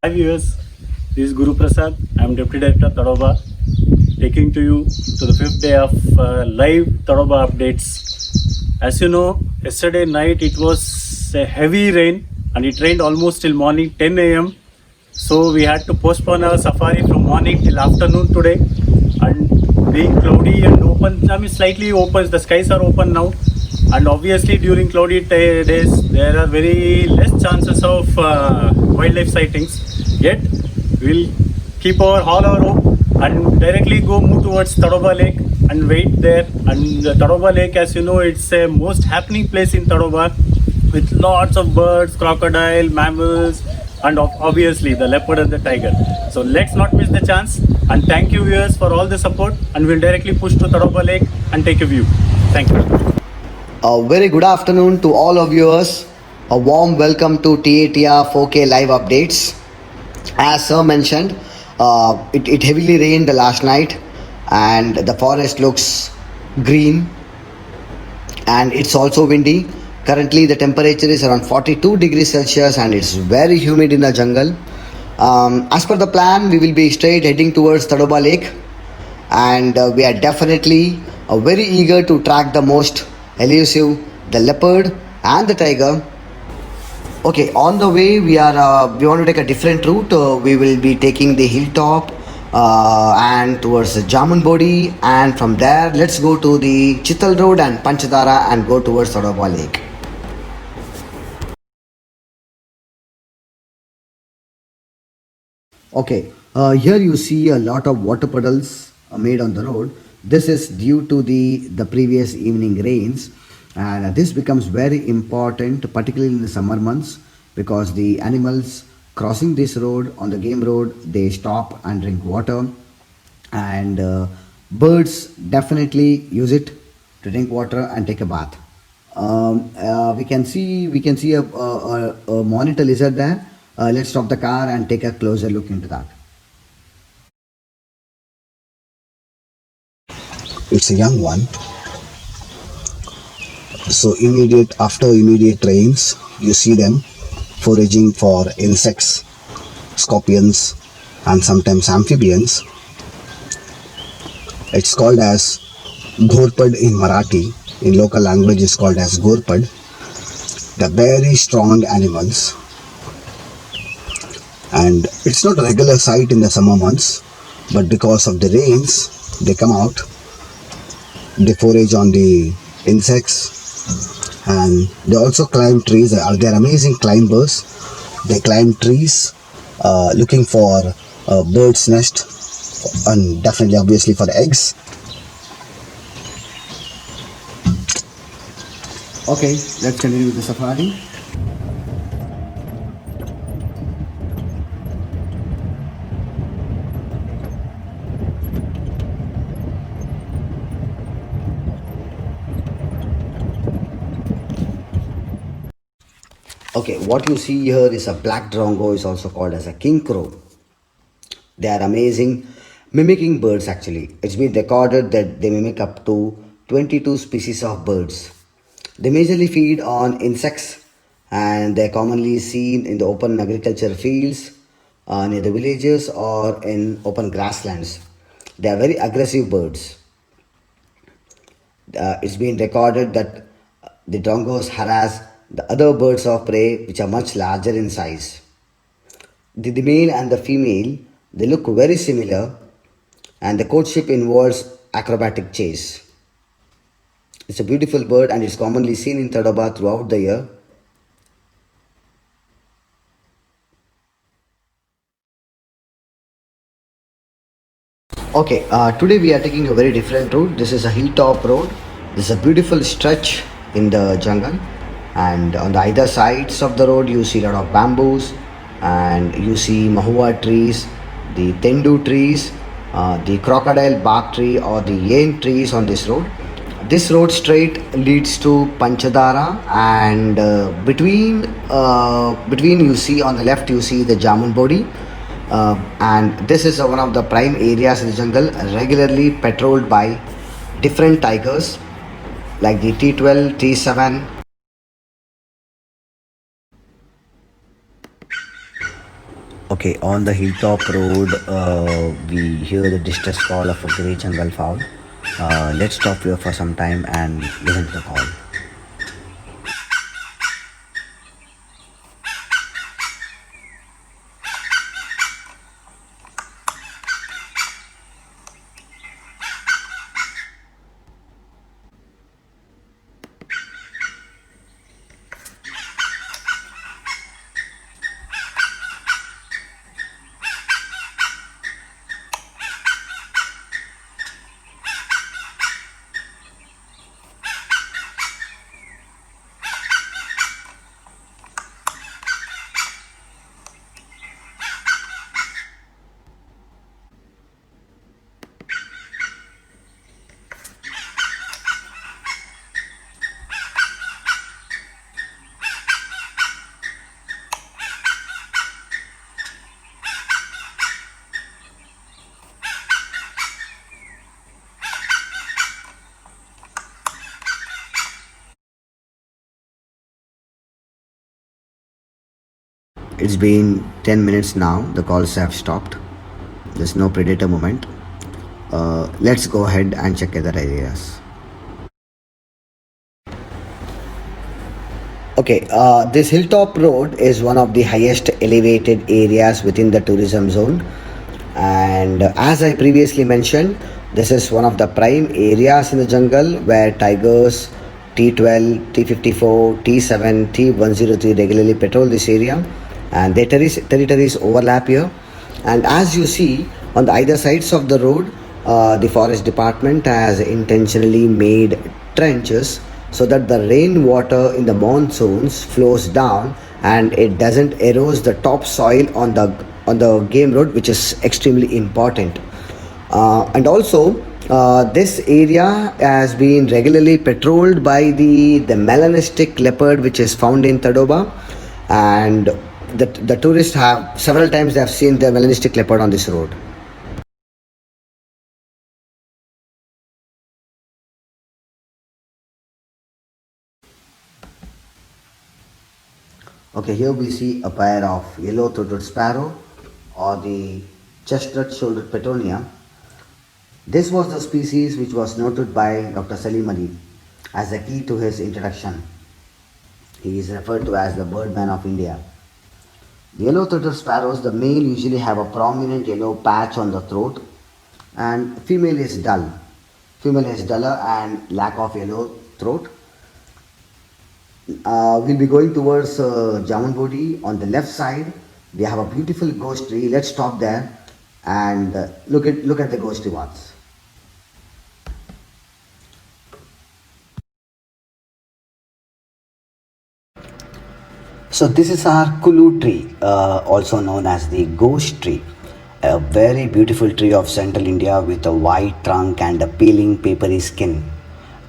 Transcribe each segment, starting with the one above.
Hi viewers, this is Guru Prasad. I am Deputy Director Tadoba, taking to you to the fifth day of live Tadoba updates. As you know, yesterday night it was a heavy rain and it rained almost till morning 10 a.m. So we had to postpone our safari from morning till afternoon today. And being cloudy and open, I mean slightly open, the skies are open now. And obviously during cloudy days there are very less chances of wildlife sightings. Yet we'll keep all our hope and directly move towards Tadoba Lake and wait there. And Tadoba Lake, as you know, it's a most happening place in Tadoba with lots of birds, crocodile, mammals, and obviously the leopard and the tiger. So let's not miss the chance. And thank you viewers for all the support. And we'll directly push to Tadoba Lake and take a view. Thank you. A very good afternoon to all of viewers. A warm welcome to TATR 4K live updates. As Sir mentioned, it heavily rained the last night and the forest looks green and it's also windy. Currently the temperature is around 42 degrees Celsius and it's very humid in the jungle. As per the plan, we will be straight heading towards Tadoba Lake and we are definitely very eager to track the most elusive, the leopard and the tiger. Okay, on the way we want to take a different route. We will be taking the hilltop and towards the Jamunbodi, and from there let's go to the Chittal Road and Panchadara and go towards Tadoba Lake. Okay, here you see a lot of water puddles made on the road. This is due to the previous evening rains, and this becomes very important, particularly in the summer months, because the animals crossing this road on the game road, they stop and drink water, and birds definitely use it to drink water and take a bath. We can see a monitor lizard there. Let's stop the car and take a closer look into that. It's a young one. So after immediate rains, you see them foraging for insects, scorpions, and sometimes amphibians. It's called as Ghorpad in Marathi. In local language, it's called as Ghorpad. They're very strong animals, and it's not a regular sight in the summer months, but because of the rains, they come out. They forage on the insects and they also climb trees. They're amazing climbers. They climb trees looking for a bird's nest and definitely obviously for eggs. Okay, let's continue with the safari. Okay, what you see here is a black drongo, is also called as a king crow. They are amazing mimicking birds actually. It's been recorded that they mimic up to 22 species of birds. They majorly feed on insects and they're commonly seen in the open agriculture fields near the villages or in open grasslands. They are very aggressive birds. It's been recorded that the drongos harass the other birds of prey which are much larger in size. The male and the female, they look very similar and the courtship involves acrobatic chase. It's a beautiful bird and it's commonly seen in Tadoba throughout the year. Okay, today we are taking a very different route. This is a hilltop road. This is a beautiful stretch in the jungle, and on the either sides of the road you see a lot of bamboos and you see mahua trees, the tendu trees, the crocodile bark tree or the yane trees on this road. This road straight leads to Panchadara, and between you see on the left you see the Jamunbodi, and this is one of the prime areas in the jungle, regularly patrolled by different tigers like the T12, T7. Okay, on the hilltop road, we hear the distress call of a grey jungle fowl. Let's stop here for some time and listen to the call. It's been 10 minutes now. The calls have stopped. There's no predator movement. Let's go ahead and check other areas. Okay, this hilltop road is one of the highest elevated areas within the tourism zone. And as I previously mentioned, this is one of the prime areas in the jungle where tigers T12, T54, T7, T103 regularly patrol this area, and their territories overlap here. And as you see on the either sides of the road, the forest department has intentionally made trenches so that the rainwater in the monsoons flows down and it doesn't erode the topsoil on the game road, which is extremely important. And also, this area has been regularly patrolled by the melanistic leopard, which is found in Tadoba, and the tourists have several times they have seen the melanistic leopard on this road. Okay, here we see a pair of yellow-throated sparrow or the chestnut-shouldered petunia. This was the species which was noted by Dr. Salim Ali as the key to his introduction. He is referred to as the birdman of India. The yellow-throated sparrows, the male usually have a prominent yellow patch on the throat, and female is dull. Female is duller and lack of yellow throat. We'll be going towards Jamunbodi. On the left side, we have a beautiful ghost tree. Let's stop there and look at the ghost tree once. So this is our Kulu tree, also known as the ghost tree. A very beautiful tree of central India with a white trunk and a peeling papery skin.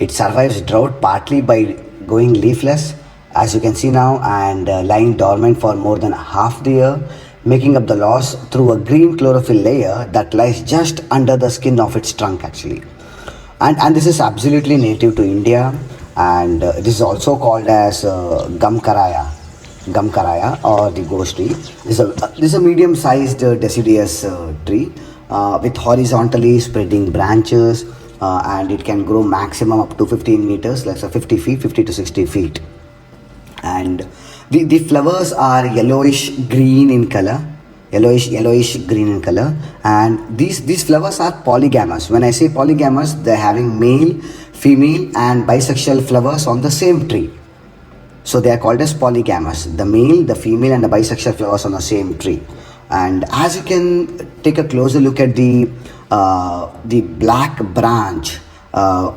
It survives drought partly by going leafless, as you can see now, and lying dormant for more than half the year, making up the loss through a green chlorophyll layer that lies just under the skin of its trunk actually. And this is absolutely native to India, and this is also called as gum karaya or the ghost tree. This is a medium-sized deciduous tree with horizontally spreading branches, and it can grow maximum up to 15 meters, like so 50 feet, 50 to 60 feet. And the flowers are yellowish green in color, yellowish green in color, and these flowers are polygamous. When I say polygamous, they're having male, female, and bisexual flowers on the same tree. So they are called as polygamous. The male, the female, and the bisexual flowers on the same tree. And as you can take a closer look at the black branch,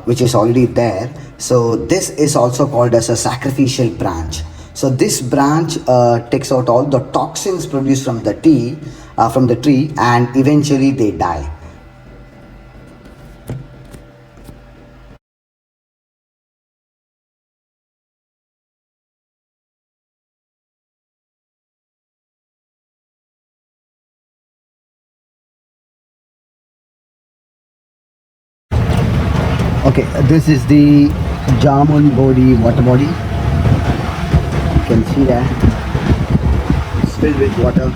which is already there. So this is also called as a sacrificial branch. So this branch takes out all the toxins produced from the tree, and eventually they die. Okay, this is the Jamunbodi water body. You can see that it's filled with water.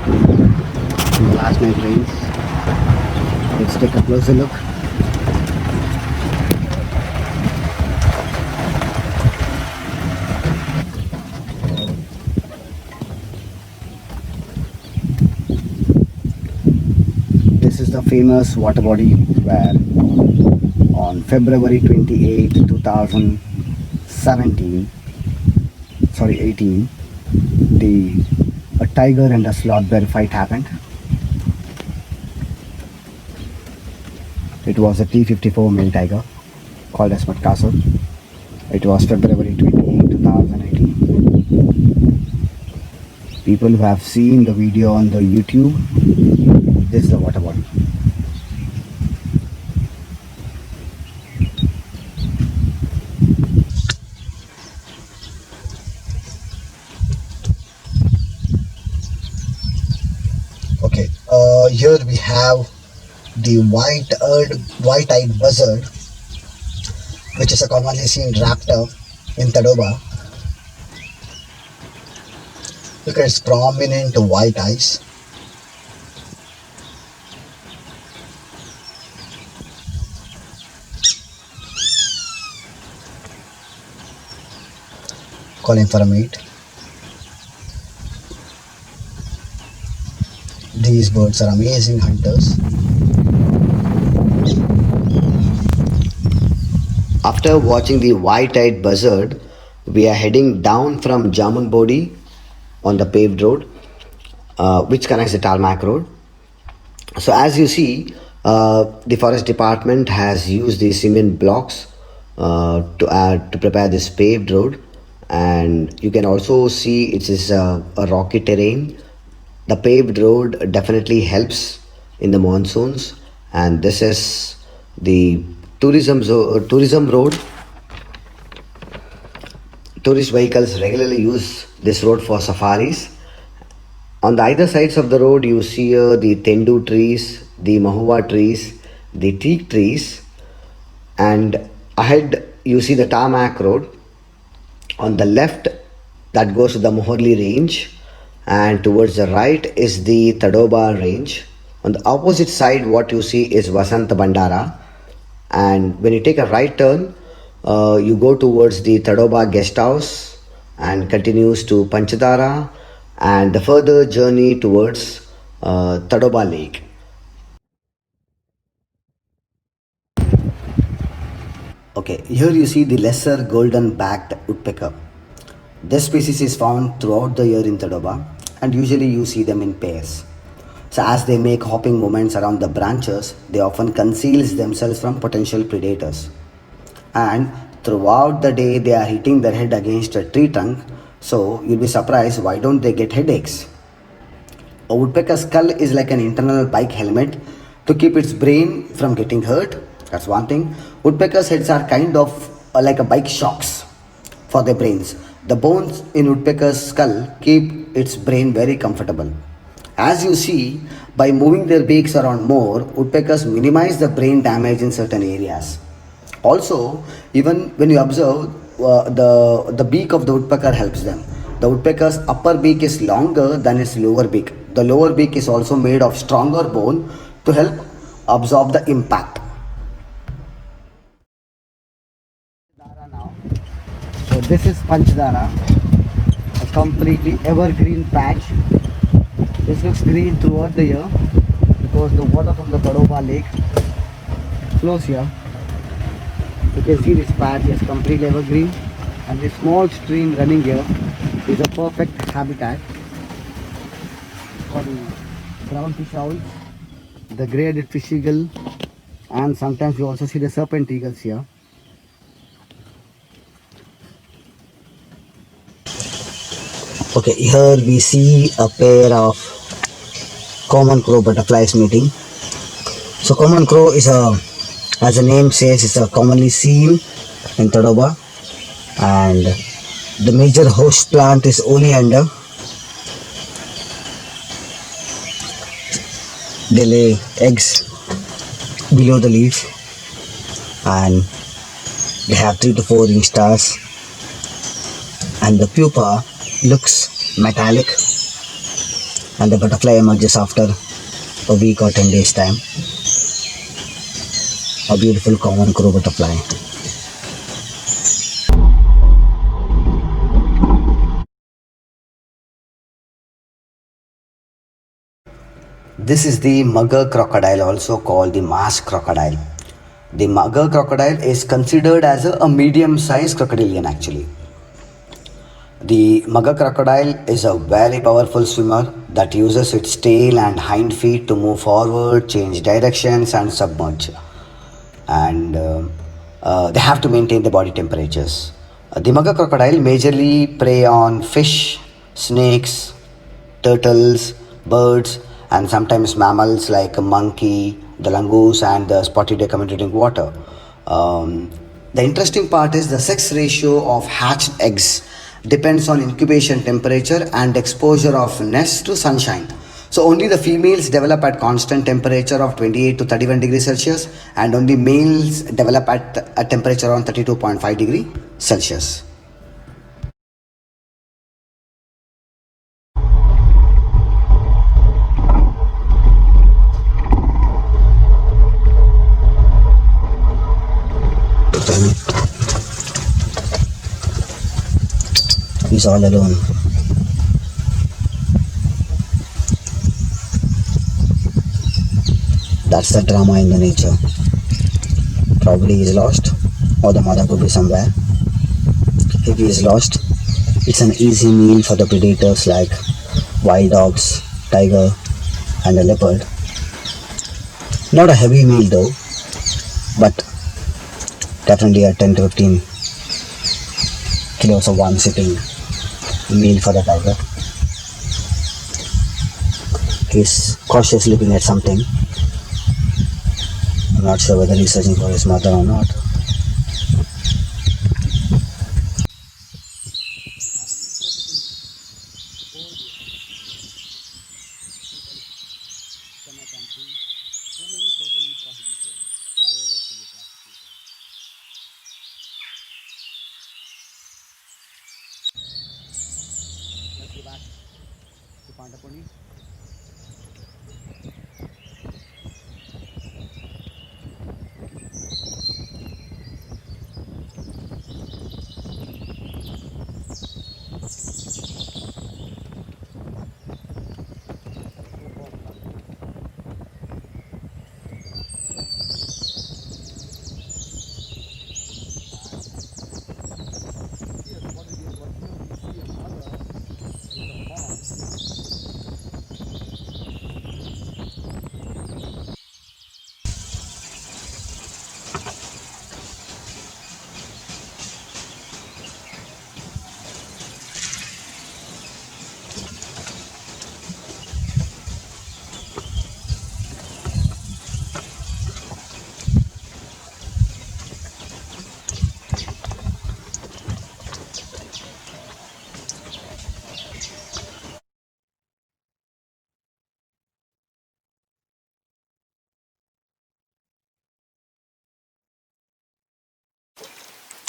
from the last night rains. Let's take a closer look. This is the famous water body where on February 28, 2017, 18, a tiger and a sloth bear fight happened. It was a T54 male tiger called as Matkaso. It was February 28, 2018. People who have seen the video on the YouTube, this is the water body. Okay, here we have the white-eyed buzzard, which is a commonly seen raptor in Tadoba. Look at its prominent white eyes. Calling for a mate. These birds are amazing hunters. After watching the white-eyed buzzard, we are heading down from Jamunbodi on the paved road, which connects the tarmac road. So as you see, the forest department has used the cement blocks to prepare this paved road, and you can also see it is a rocky terrain. The paved road definitely helps in the monsoons, and this is the tourism road. Tourist vehicles regularly use this road for safaris. On the either sides of the road, you see the tendu trees, the mahua trees, the teak trees, and ahead you see the tarmac road. On the left, that goes to the Mohorli range, and towards the right is the Tadoba range. On the opposite side, what you see is Vasant Bandara, and when you take a right turn, you go towards the Tadoba guest house and continues to Panchadara and the further journey towards Tadoba Lake. Okay, here you see the lesser golden backed woodpecker. This species is found throughout the year in Tadoba, and usually you see them in pairs. So as they make hopping movements around the branches, they often conceal themselves from potential predators. And throughout the day they are hitting their head against a tree trunk, so you'll be surprised why don't they get headaches. A woodpecker skull is like an internal bike helmet to keep its brain from getting hurt. That's one thing. Woodpeckers' heads are kind of like a bike shocks for their brains. The bones in woodpecker's skull keep its brain very comfortable. As you see, by moving their beaks around more, woodpeckers minimize the brain damage in certain areas. Also, even when you observe, the beak of the woodpecker helps them. The woodpecker's upper beak is longer than its lower beak. The lower beak is also made of stronger bone to help absorb the impact. So this is Panchadara, a completely evergreen patch. This looks green throughout the year because the water from the Tadoba lake flows here. You can see this patch is completely evergreen, and this small stream running here is a perfect habitat for the brown fish owls, the grey-headed fish eagle, and sometimes you also see the serpent eagles here. Okay, here we see a pair of common crow butterflies meeting. So common crow is as the name says, is commonly seen in Tadoba, and the major host plant is oleander. They lay eggs below the leaf, and they have 3 to 4 instars, and the pupa looks metallic, and the butterfly emerges after a week or 10 days time. A beautiful common crow butterfly. This is the mugger crocodile, also called the mask crocodile. The mugger crocodile is considered as a medium-sized crocodilian actually. The mugger crocodile is a very powerful swimmer that uses its tail and hind feet to move forward, change directions, and submerge. And they have to maintain the body temperatures. The mugger crocodile majorly prey on fish, snakes, turtles, birds, and sometimes mammals like a monkey, the langoose, and the spotted deer come to drink water. The interesting part is the sex ratio of hatched eggs depends on incubation temperature and exposure of nest to sunshine. So only the females develop at constant temperature of 28 to 31 degrees Celsius, and only males develop at a temperature around 32.5 degree Celsius. He's all alone. That's the drama in the nature. Probably he's lost, or the mother could be somewhere. If he is lost, it's an easy meal for the predators like wild dogs, tiger, and a leopard. Not a heavy meal though, but definitely a 10 to 15 kilos of one sitting meal for the tiger. He's cautiously looking at something. I'm not sure whether he's searching for his mother or not.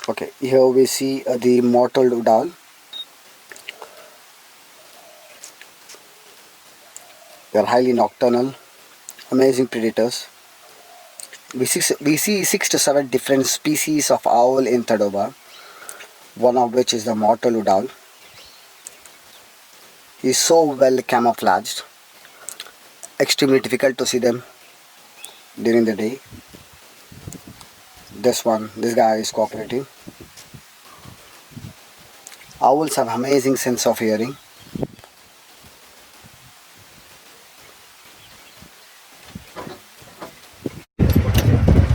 Okay, here we see the mottled udal. They are highly nocturnal, amazing predators. We see 6 to 7 different species of owl in Tadoba, one of which is the mottled udal. He is so well camouflaged, extremely difficult to see them during the day. This guy is cooperating. Owls have amazing sense of hearing.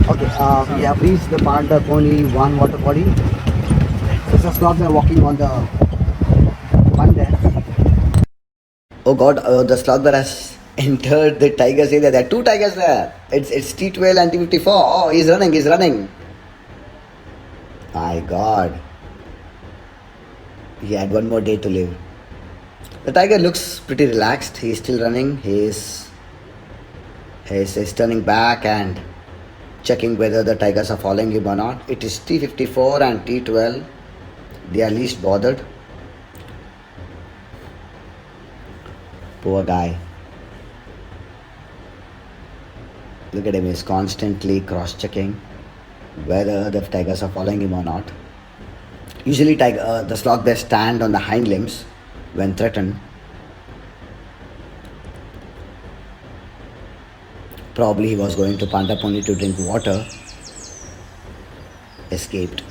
Okay, we have reached the part of only one water body. This is not walking on the one there. Oh God, the sloth bear has entered the tigers area. There are 2 tigers there. It's T12 and T54. Oh, he's running. My God. He had one more day to live. The tiger looks pretty relaxed. He's still running. He's turning back and checking whether the tigers are following him or not. It is T54 and T12. They are least bothered. Poor guy. Look at him, he's constantly cross checking whether the tigers are following him or not. Usually, the sloth bears stand on the hind limbs when threatened. Probably he was going to Pandaponi to drink water. Escaped.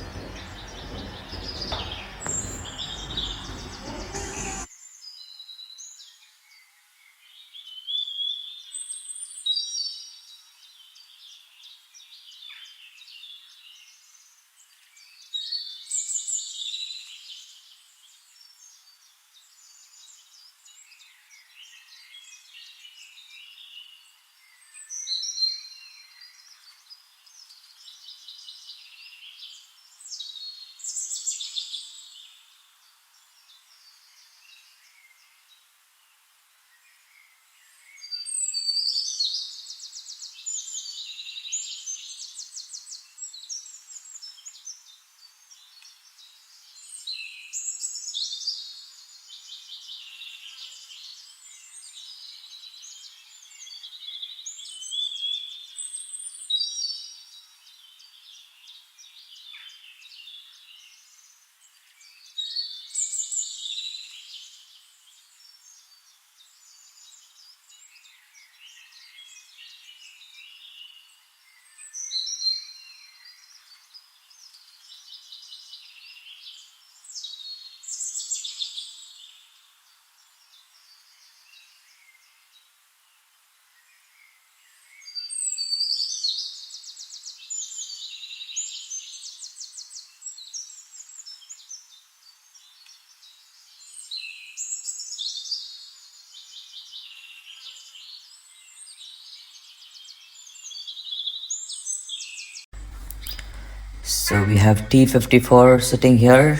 So we have T54 sitting here,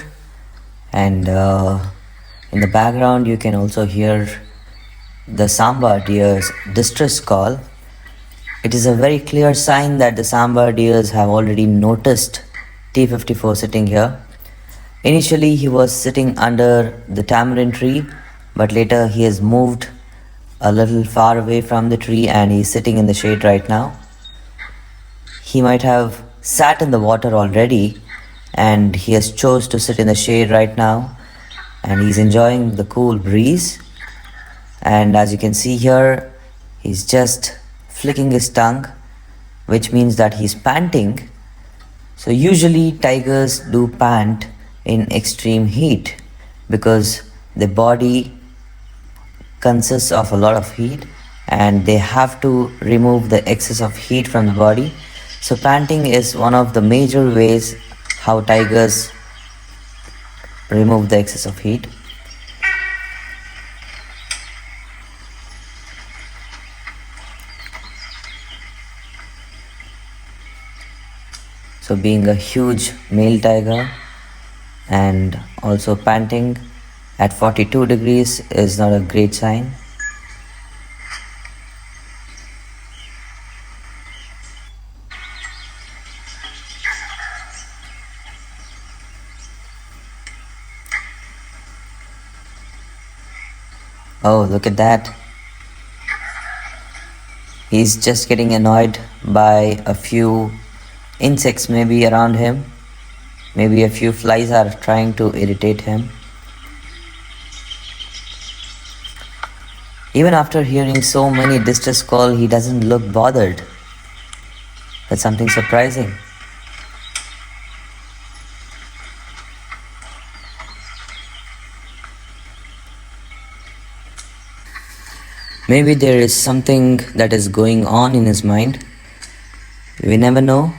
and in the background you can also hear the Samba deer's distress call. It is a very clear sign that the Samba deers have already noticed T54 sitting here. Initially he was sitting under the tamarind tree, but later he has moved a little far away from the tree and he's sitting in the shade right now. He might have sat in the water already and he has chose to sit in the shade right now, and he's enjoying the cool breeze. And as you can see here, he's just flicking his tongue, which means that he's panting. So usually tigers do pant in extreme heat because the body consists of a lot of heat and they have to remove the excess of heat from the body. So panting is one of the major ways how tigers remove the excess of heat. So being a huge male tiger and also panting at 42 degrees is not a great sign. Oh, look at that. He's just getting annoyed by a few insects maybe around him. Maybe a few flies are trying to irritate him. Even after hearing so many distress calls, he doesn't look bothered. That's something surprising. Maybe there is something that is going on in his mind. We never know.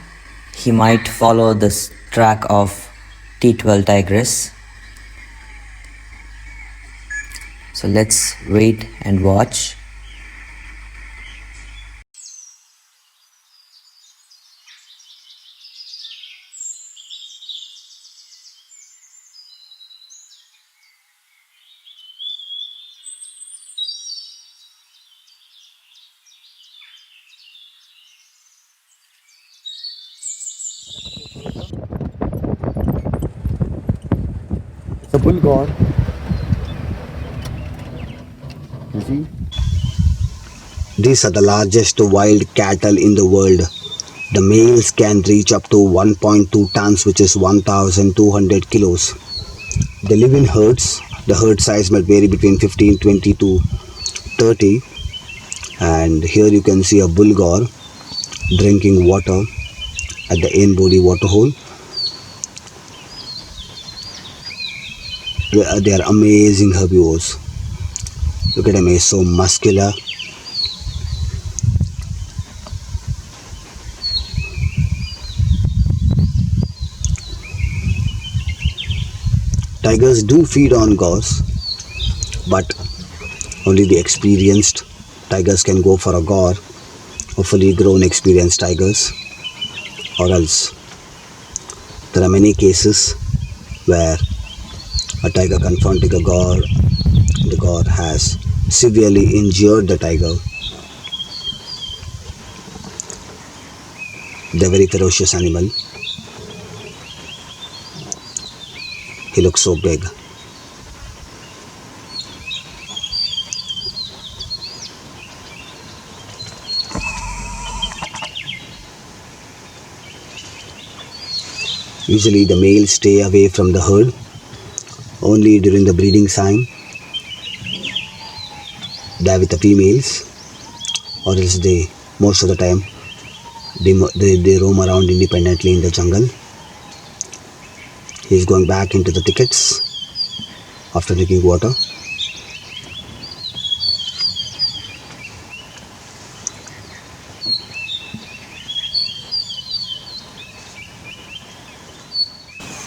He might follow this track of T12 tigress. So let's wait and watch. The bull god. You see? These are the largest wild cattle in the world. The males can reach up to 1.2 tons, which is 1,200 kilos. They live in herds. The herd size might vary between 15, 20 to 30. And here you can see a bull gaur drinking water at the Ainbody waterhole. They are amazing herbivores. Look at him, he's so muscular. Tigers do feed on gaurs, but only the experienced tigers can go for a gaur, or fully grown experienced tigers, or else there are many cases where a tiger confronting a gaur, the gaur has severely injured the tiger. They're a very ferocious animal. He looks so big. Usually the males stay away from the herd only during the breeding time. They're with the females, or else they, most of the time, they roam around independently in the jungle. He's going back into the thickets after drinking water.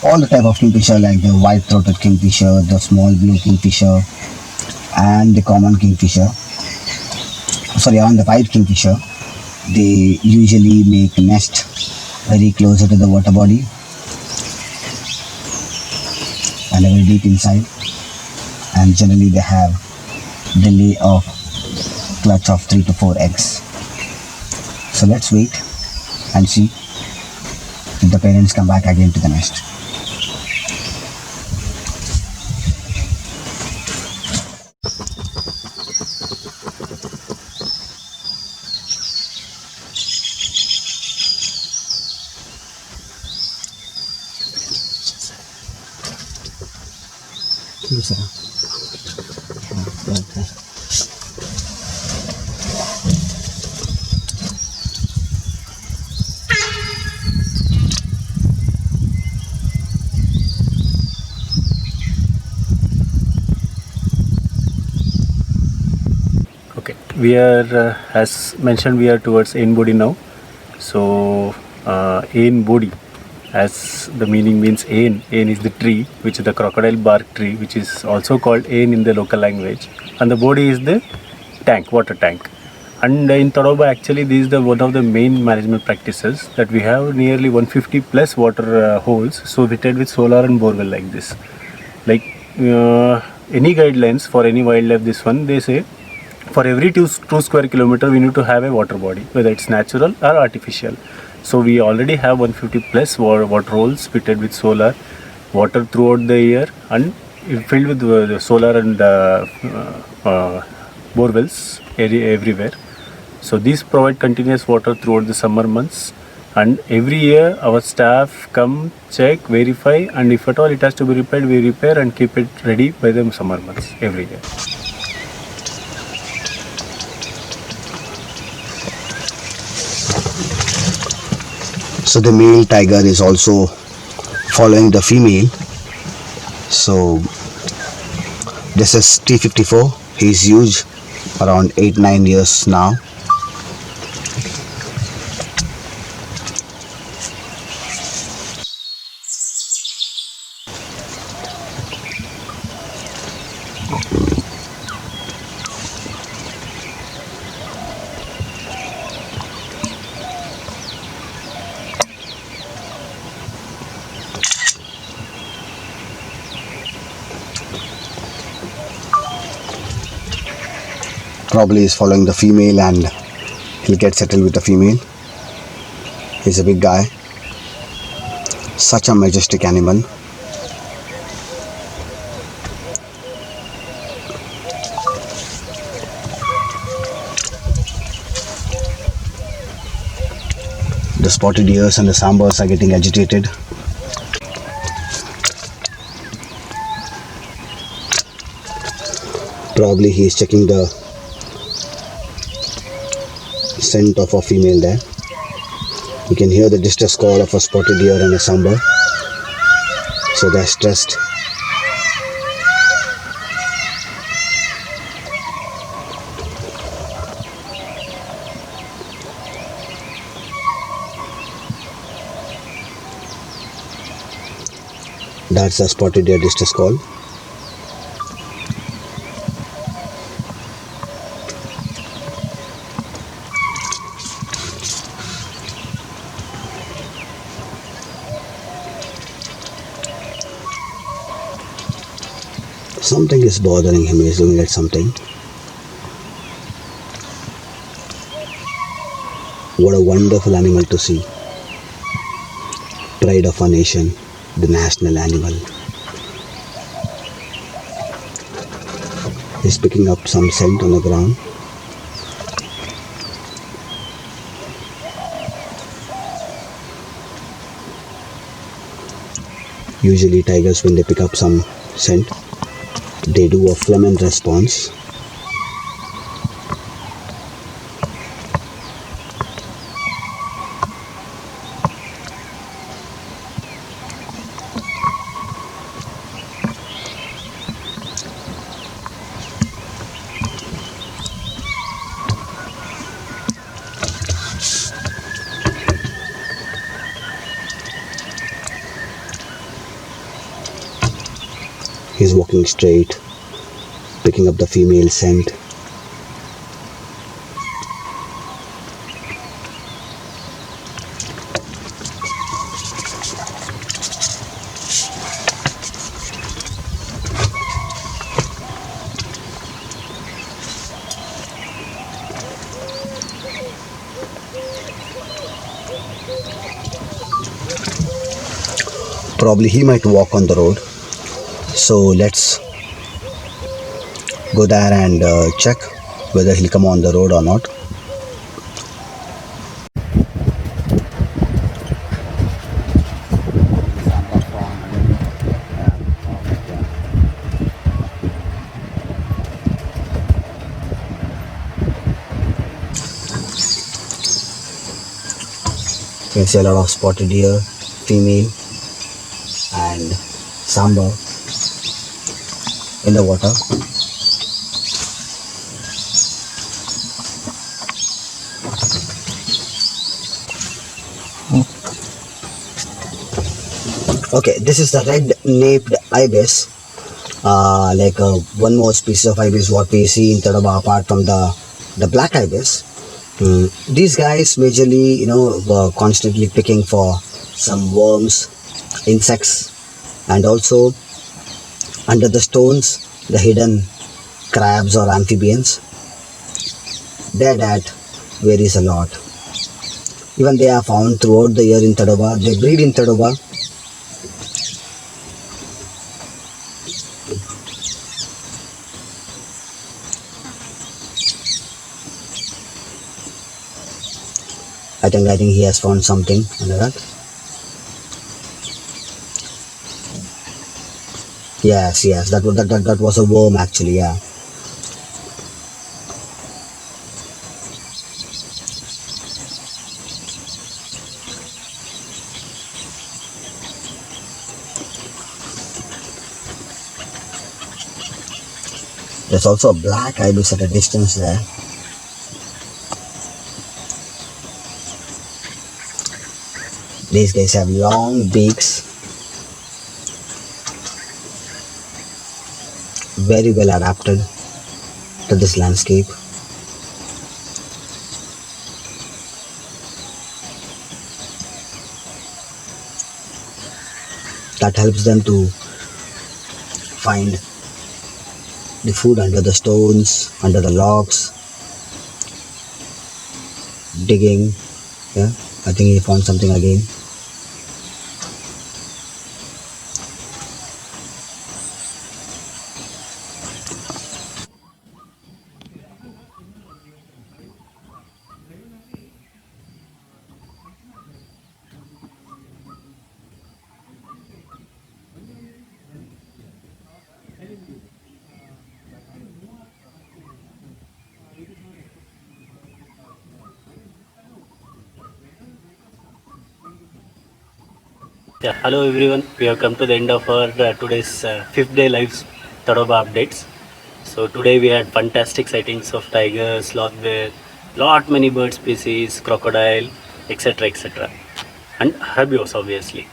All the type of kingfisher, like the white-throated kingfisher, the small blue kingfisher, and the common kingfisher, and the white kingfisher, they usually make nest very closer to the water body and very deep inside, and generally they have the lay of clutch of 3 to 4 eggs. So let's wait and see if the parents come back again to the nest. Okay, we are, as mentioned, we are towards Ainbody now. So, Ainbody, as the meaning means Ain is the tree, which is the crocodile bark tree, which is also called Ain in the local language. And the body is the tank, water tank. And in Tadoba, actually, this is the one of the main management practices, that we have nearly 150 plus water holes, so fitted with solar and borewell like this. Like any guidelines for any wildlife, this one, they say, for every 2 square kilometer we need to have a water body, whether it's natural or artificial. So we already have 150 plus water holes fitted with solar, water throughout the year, and filled with the solar and bore wells everywhere. So these provide continuous water throughout the summer months, and every year our staff come, check, verify, and if at all it has to be repaired, we repair and keep it ready by the summer months every year. So the male tiger is also following the female. So this is T54. He's huge, around 8-9 years now. Probably is following the female and he'll get settled with the female. He's a big guy. Such a majestic animal. spotted ears and the sambas are getting agitated. Probably he is checking the scent of a female there. You can hear the distress call of a spotted deer and a samba. So they're stressed. That's a spotted deer distress call. Something is bothering him. He's looking at something. What a wonderful animal to see. Pride of our nation, the national animal. He's picking up some scent on the ground. Usually tigers, when they pick up some scent, they do a phlegm response. He's walking straight, picking up the female scent. Probably he might walk on the road. So let's go there and check whether he'll come on the road or not. You can see a lot of spotted deer, female and samba in the water. Okay, this is the red-naped ibis. One more species of ibis what we see in Tadaba apart from the black ibis. These guys majorly, were constantly picking for some worms, insects, and also under the stones, the hidden crabs or amphibians. Their diet varies a lot. Even they are found throughout the year in Tadoba. They breed in Tadoba. I think he has found something under that. Yes, that was a worm actually, yeah. There's also a black ibis at a distance there. These guys have long beaks. Very well adapted to this landscape. That helps them to find the food under the stones, under the logs, digging. Yeah, I think he found something again. Yeah, hello everyone. We have come to the end of our today's fifth day live Tadoba updates. So today we had fantastic sightings of tigers, sloth bear, lot many bird species, crocodile, etc., and herbivores obviously.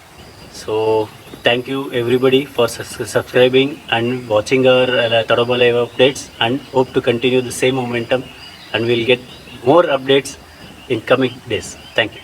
So thank you everybody for subscribing and watching our Tadoba live updates, and hope to continue the same momentum, and we'll get more updates in coming days. Thank you.